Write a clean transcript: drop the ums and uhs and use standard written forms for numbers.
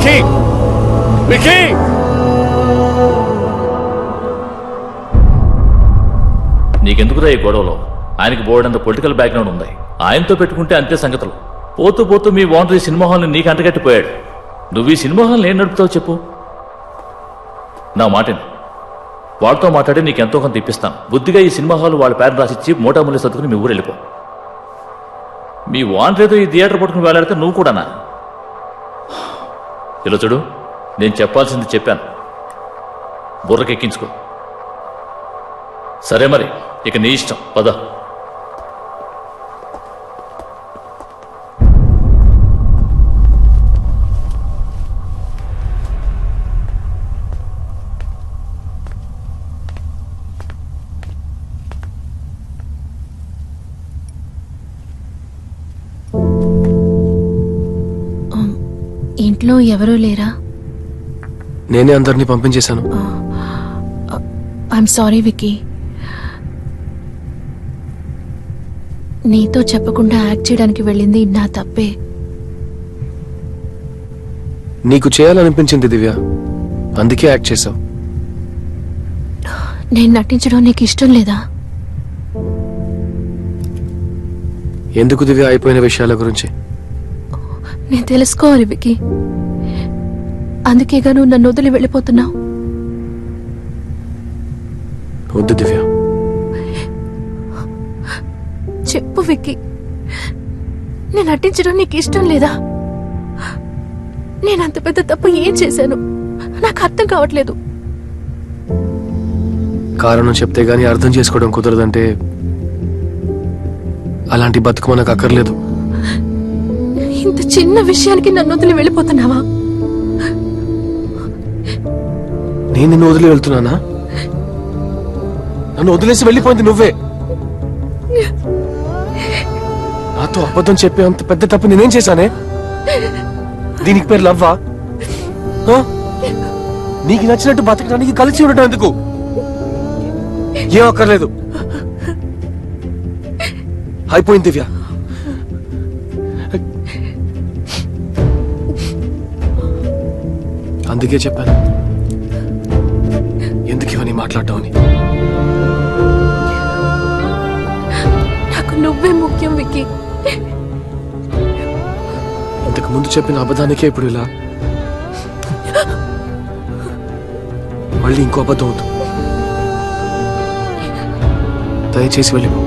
విక్కీ విక్కీ నీకెందుకురా ఈ గొడవలో? ఆయనకి బోర్డంత పొలిటికల్ బ్యాక్గ్రౌండ్ ఉంది. ఆయనతో పెట్టుకుంటే అంతే సంగతులు. పోతూ పోతూ మీ ఓనర్ ఈ సినిమా హాల్ని నీకు అంటగట్టిపోయాడు. నువ్వు ఈ సినిమా హాల్ని ఏం నడుపుతావు చెప్పు? నా మాటని వాళ్ళతో మాట్లాడి నీకు ఎంతో కొంత ఇప్పిస్తాను. బుద్ధిగా ఈ సినిమా హాల్ వాళ్ళ పేరు రాసిచ్చి మోటాముల్లి సర్దుకుని మీ ఊరు వెళ్ళిపో. మీ ఓనర్ ఏదో ఈ థియేటర్ పట్టుకుని వేలాడితే నువ్వు కూడానా? ఇలా చూడు, నేను చెప్పాల్సింది చెప్పాను, బుర్రకెక్కించుకో. సరే మరి, ఇక నీ ఇష్టం, పద. ఇంట్లో ఎవరూ లేరా? నేనే అందరినీ పంపించేశాను. I'm sorry Vicky. నీతో చెప్పకుండా యాక్ట్ చేయడానికి వెళ్ళింది నా తప్పే. నీకు చేయాలనిపించింది దివ్య, అందుకే యాక్ట్ చేశావు. నేను నటించడం నీకు ఇష్టం లేదా? ఎందుకు దివ్య అయిపోయిన విషయాల గురించి? నేను తెలుసుకోవాలి విక్కీ, అందుకేగా నువ్వు నన్ను వదిలి వెళ్ళిపోతున్నావు. వద్దు దివ్య. చెప్పు విక్కీ, నేను నటించడం నీకు ఇష్టం లేదా? నేను అంత పెద్ద తప్పు ఏం చేశాను? నాకు అర్థం కావట్లేదు. కారణం చెప్తే గానీ అర్థం చేసుకోవడం కుదరదంటే అలాంటి బతుకు మనకు అక్కర్లేదు. ఇంత చిన్న విషయానికి నన్ను వదిలి వెళ్ళిపోతున్నావా? నేను నిన్ను వదిలి వెళ్తున్నానా? నన్ను వదిలేసి వెళ్ళిపోయింది నువ్వే. నాతో అబద్ధం చెప్పే అంత పెద్ద తప్పు నేనేం చేశానే? దీనికి పేరు లవ్వా? నీకు నచ్చినట్టు బతకడానికి కలిసి ఉండటం ఎందుకు? ఏం అక్కర్లేదు, అయిపోయింది దివ్య. అందుకే చెప్పాను, ఎందుకు ఇవన్నీ మాట్లాడటం అని. నాకు నువ్వే ముఖ్యం విక్కీ. ఇంతకు ముందు చెప్పిన అబద్ధానికే ఇప్పుడు ఇలా మళ్ళీ ఇంకో అబద్ధం అవుతుంది. దయచేసి వెళ్ళిపో.